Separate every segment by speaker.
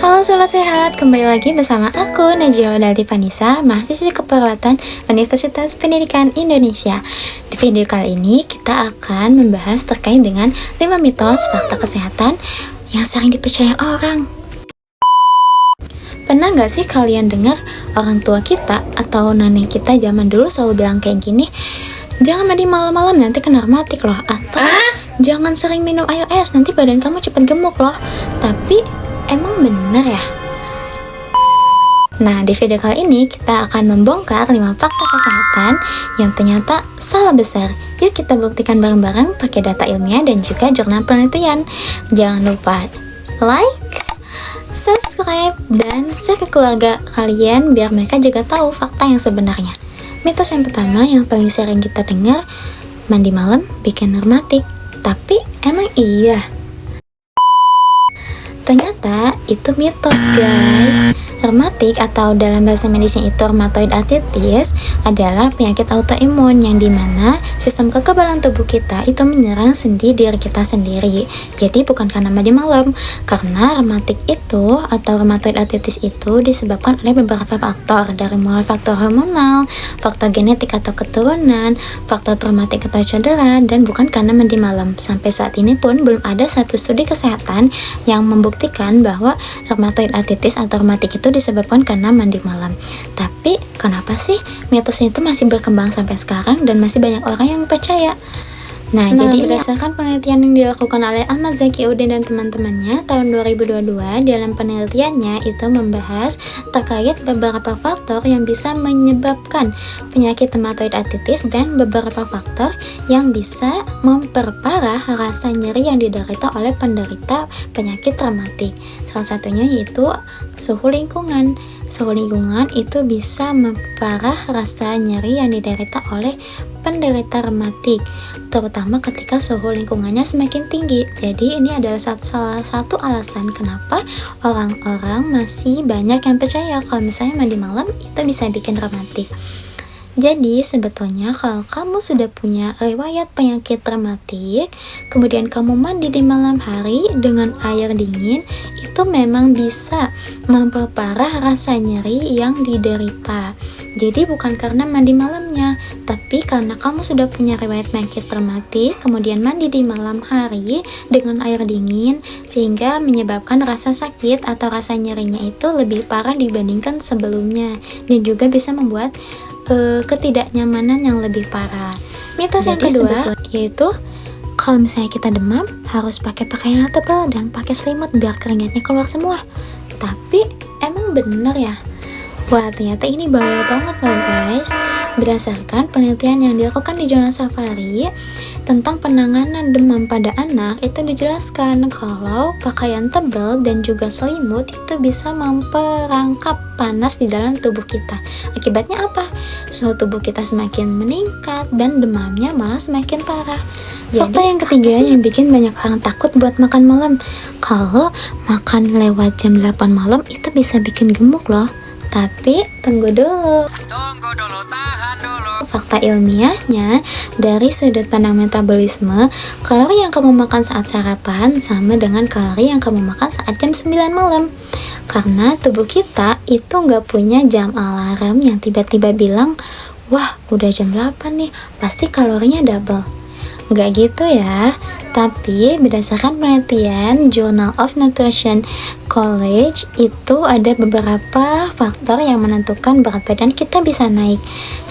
Speaker 1: Halo Sobat Sehat, kembali lagi bersama aku Najwa Dalti Vanisa, mahasiswi keperawatan Universitas Pendidikan Indonesia. Di video kali ini kita akan membahas terkait dengan 5 mitos fakta kesehatan yang sering dipercaya orang. Pernah gak sih kalian dengar orang tua kita atau nenek kita zaman dulu selalu bilang kayak gini, jangan mandi malam-malam nanti kena rematik loh, atau jangan sering minum air es nanti badan kamu cepet gemuk loh. Tapi emang bener ya? Nah, di video kali ini kita akan membongkar 5 fakta kesehatan yang ternyata salah besar. Yuk kita buktikan bareng-bareng pakai data ilmiah dan juga jurnal penelitian. Jangan lupa like, subscribe, dan share ke keluarga kalian biar mereka juga tahu fakta yang sebenarnya. Mitos yang pertama yang paling sering kita dengar, mandi malam bikin rematik. Tapi emang iya? Ternyata itu mitos guys. Rematik atau dalam bahasa medisnya itu rheumatoid arthritis adalah penyakit autoimun yang dimana sistem kekebalan tubuh kita itu menyerang sendi diri kita sendiri. Jadi bukan karena mandi malam, karena rematik itu atau rheumatoid arthritis itu disebabkan oleh beberapa faktor, dari mulai faktor hormonal, faktor genetik atau keturunan, faktor traumatik atau cedera, dan bukan karena mandi malam. Sampai saat ini pun belum ada satu studi kesehatan yang membuktikan bahwa rheumatoid arthritis atau rematik itu disebabkan karena mandi malam. Tapi kenapa sih mitos itu masih berkembang sampai sekarang dan masih banyak orang yang percaya? Nah, jadi berdasarkan penelitian yang dilakukan oleh Ahmad Zakiuddin dan teman-temannya tahun 2022, dalam penelitiannya itu membahas terkait beberapa faktor yang bisa menyebabkan penyakit rheumatoid arthritis dan beberapa faktor yang bisa memperparah rasa nyeri yang diderita oleh penderita penyakit rematik. Salah satunya yaitu suhu lingkungan. Suhu lingkungan itu bisa memperparah rasa nyeri yang diderita oleh penderita rematik, terutama ketika suhu lingkungannya semakin tinggi. Jadi ini adalah salah satu alasan kenapa orang-orang masih banyak yang percaya kalau misalnya mandi malam itu bisa bikin rematik. Jadi sebetulnya kalau kamu sudah punya riwayat penyakit rematik, kemudian kamu mandi di malam hari dengan air dingin, itu memang bisa memperparah rasa nyeri yang diderita. Jadi bukan karena mandi malamnya, tapi karena kamu sudah punya riwayat penyakit rematik, kemudian mandi di malam hari dengan air dingin, sehingga menyebabkan rasa sakit atau rasa nyerinya itu lebih parah dibandingkan sebelumnya, dan juga bisa membuat ketidaknyamanan yang lebih parah. Mitos yang kedua yaitu kalau misalnya kita demam harus pakai pakaian yang tebal dan pakai selimut biar keringatnya keluar semua. Tapi emang bener ya? Wah, ternyata ini bahaya banget loh guys. Berdasarkan penelitian yang dilakukan di jurnal Safari tentang penanganan demam pada anak, itu dijelaskan kalau pakaian tebal dan juga selimut itu bisa memperangkap panas di dalam tubuh kita. Akibatnya apa? Suhu tubuh kita semakin meningkat dan demamnya malah semakin parah. Fakta yang ketiga yang bikin banyak orang takut buat makan malam, kalau makan lewat jam 8 malam itu bisa bikin gemuk loh. Tapi tunggu dulu, tahan dulu. Fakta ilmiahnya, dari sudut pandang metabolisme, kalori yang kamu makan saat sarapan sama dengan kalori yang kamu makan saat jam 9 malam. Karena tubuh kita itu nggak punya jam alarm yang tiba-tiba bilang, wah udah jam 8 nih, pasti kalorinya double. Nggak gitu ya. Tapi berdasarkan penelitian Journal of Nutrition College itu ada beberapa faktor yang menentukan berat badan kita bisa naik.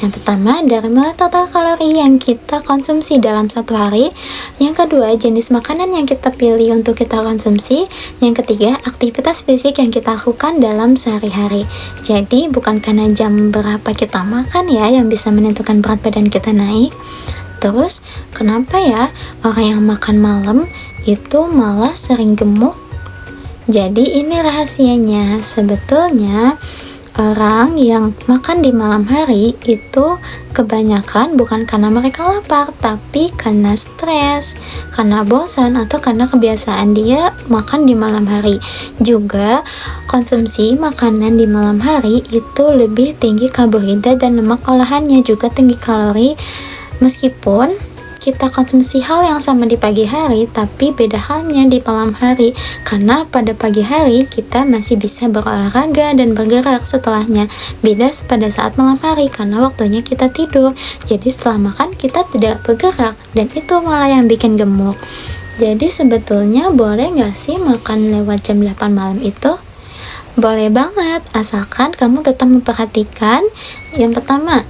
Speaker 1: Yang pertama dari mulai total kalori yang kita konsumsi dalam satu hari. Yang kedua jenis makanan yang kita pilih untuk kita konsumsi. Yang ketiga aktivitas fisik yang kita lakukan dalam sehari-hari. Jadi bukan karena jam berapa kita makan ya yang bisa menentukan berat badan kita naik. Terus, kenapa ya orang yang makan malam itu malah sering gemuk? Jadi ini rahasianya. Sebetulnya orang yang makan di malam hari itu kebanyakan bukan karena mereka lapar, tapi karena stres, karena bosan, atau karena kebiasaan dia makan di malam hari. Juga konsumsi makanan di malam hari itu lebih tinggi karbohidrat dan lemak olahannya, juga tinggi kalori. Meskipun kita konsumsi hal yang sama di pagi hari, tapi beda halnya di malam hari. Karena pada pagi hari kita masih bisa berolahraga dan bergerak setelahnya. Beda pada saat malam hari karena waktunya kita tidur. Jadi setelah makan kita tidak bergerak dan itu malah yang bikin gemuk. Jadi sebetulnya boleh nggak sih makan lewat jam 8 malam itu? Boleh banget, asalkan kamu tetap memperhatikan. Yang pertama,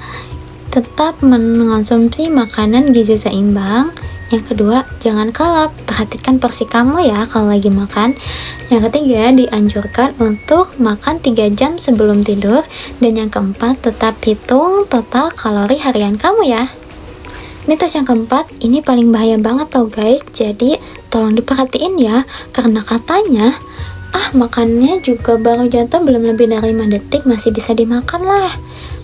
Speaker 1: tetap mengonsumsi makanan gizi seimbang. Yang kedua, jangan kalap, perhatikan porsi kamu ya kalau lagi makan. Yang ketiga, dianjurkan untuk makan 3 jam sebelum tidur. Dan yang keempat, tetap hitung total kalori harian kamu ya. Mitos yang keempat, ini paling bahaya banget tau guys. Jadi tolong diperhatiin ya, karena katanya makannya juga baru jatuh belum lebih dari 5 detik masih bisa dimakan lah.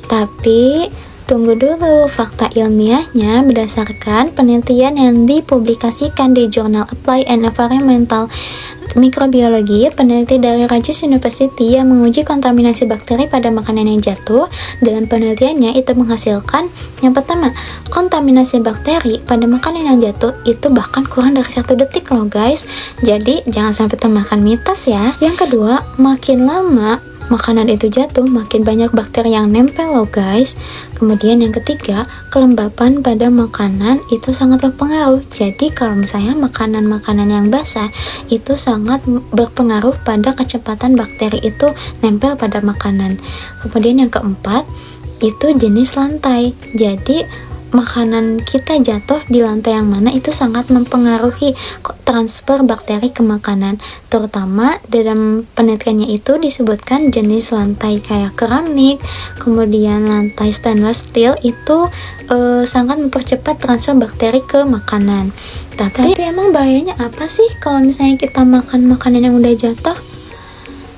Speaker 1: Tapi tunggu dulu, fakta ilmiahnya berdasarkan penelitian yang dipublikasikan di jurnal Applied and Environmental Microbiology, peneliti dari Rutgers University yang menguji kontaminasi bakteri pada makanan yang jatuh. Dalam penelitiannya itu menghasilkan yang pertama, kontaminasi bakteri pada makanan yang jatuh itu bahkan kurang dari 1 detik loh guys. Jadi jangan sampai termakan mitos ya. Yang kedua, makin lama makanan itu jatuh, makin banyak bakteri yang nempel loh guys. Kemudian yang ketiga, kelembapan pada makanan itu sangat berpengaruh. Jadi kalau misalnya makanan-makanan yang basah itu sangat berpengaruh pada kecepatan bakteri itu nempel pada makanan. Kemudian yang keempat, itu jenis lantai. Jadi makanan kita jatuh di lantai yang mana itu sangat mempengaruhi transfer bakteri ke makanan. Terutama dalam penelitiannya itu disebutkan jenis lantai kayak keramik, kemudian lantai stainless steel itu sangat mempercepat transfer bakteri ke makanan. Tapi emang bahayanya apa sih kalau misalnya kita makan makanan yang udah jatuh?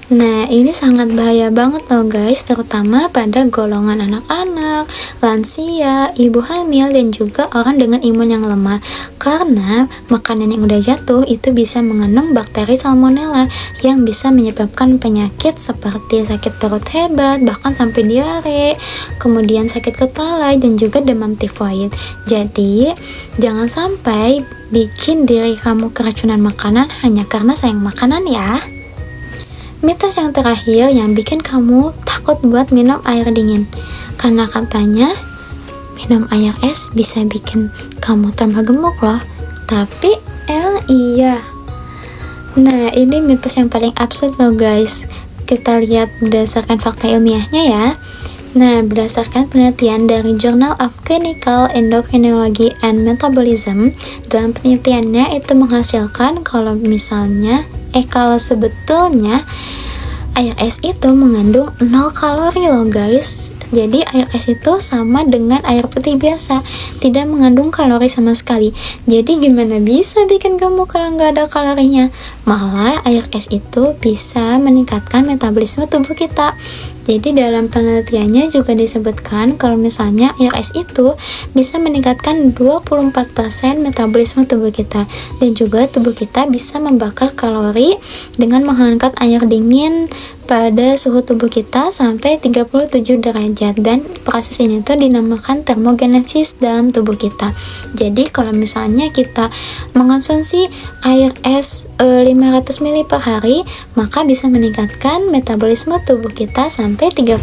Speaker 1: Nah, ini sangat bahaya banget loh guys, terutama pada golongan anak-anak, lansia, ibu hamil, dan juga orang dengan imun yang lemah. Karena makanan yang udah jatuh itu bisa mengandung bakteri salmonella yang bisa menyebabkan penyakit seperti sakit perut hebat, bahkan sampai diare, kemudian sakit kepala, dan juga demam tifoid. Jadi, jangan sampai bikin diri kamu keracunan makanan hanya karena sayang makanan ya. Mitos yang terakhir yang bikin kamu takut buat minum air dingin, karena katanya minum air es bisa bikin kamu tambah gemuk loh. Tapi emang iya? Nah, ini mitos yang paling absurd loh guys. Kita lihat berdasarkan fakta ilmiahnya ya. Nah, berdasarkan penelitian dari Journal of Clinical Endocrinology and Metabolism, dalam penelitiannya itu menghasilkan kalau sebetulnya air es itu mengandung 0 kalori loh guys. Jadi air es itu sama dengan air putih biasa, tidak mengandung kalori sama sekali. Jadi gimana bisa bikin gemuk kalau nggak ada kalorinya? Malah air es itu bisa meningkatkan metabolisme tubuh kita. Jadi dalam penelitiannya juga disebutkan kalau misalnya air es itu bisa meningkatkan 24% metabolisme tubuh kita. Dan juga tubuh kita bisa membakar kalori dengan menghangat air dingin pada suhu tubuh kita sampai 37 derajat. Dan proses ini tuh dinamakan termogenesis dalam tubuh kita. Jadi kalau misalnya kita mengonsumsi air es 500 ml per hari, maka bisa meningkatkan metabolisme tubuh kita sampai 30%.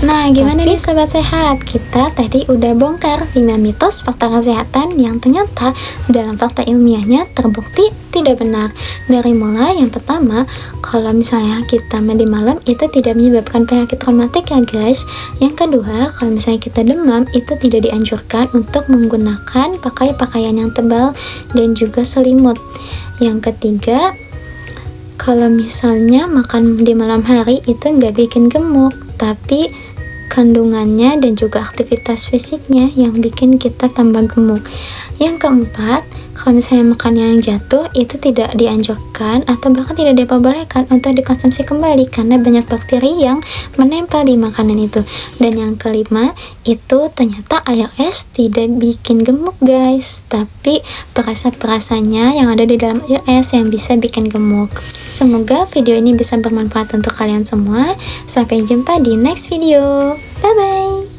Speaker 1: Nah, gimana nih sobat sehat? Kita tadi udah bongkar 5 mitos fakta kesehatan yang ternyata dalam fakta ilmiahnya terbukti tidak benar. Dari mulai yang pertama, kalau misalnya kita mandi malam itu tidak menyebabkan penyakit rematik ya guys. Yang kedua, kalau misalnya kita demam itu tidak dianjurkan untuk menggunakan pakaian yang tebal dan juga selimut. Yang ketiga, kalau misalnya makan di malam hari itu nggak bikin gemuk, tapi kandungannya dan juga aktivitas fisiknya yang bikin kita tambah gemuk. Yang keempat, kalau misalnya makan yang jatuh itu tidak dianjurkan atau bahkan tidak diperbolehkan untuk dikonsumsi kembali karena banyak bakteri yang menempel di makanan itu. Dan yang kelima, itu ternyata air es tidak bikin gemuk guys, tapi perasa-perasanya yang ada di dalam air es yang bisa bikin gemuk. Semoga video ini bisa bermanfaat untuk kalian semua. Sampai jumpa di next video. Bye bye.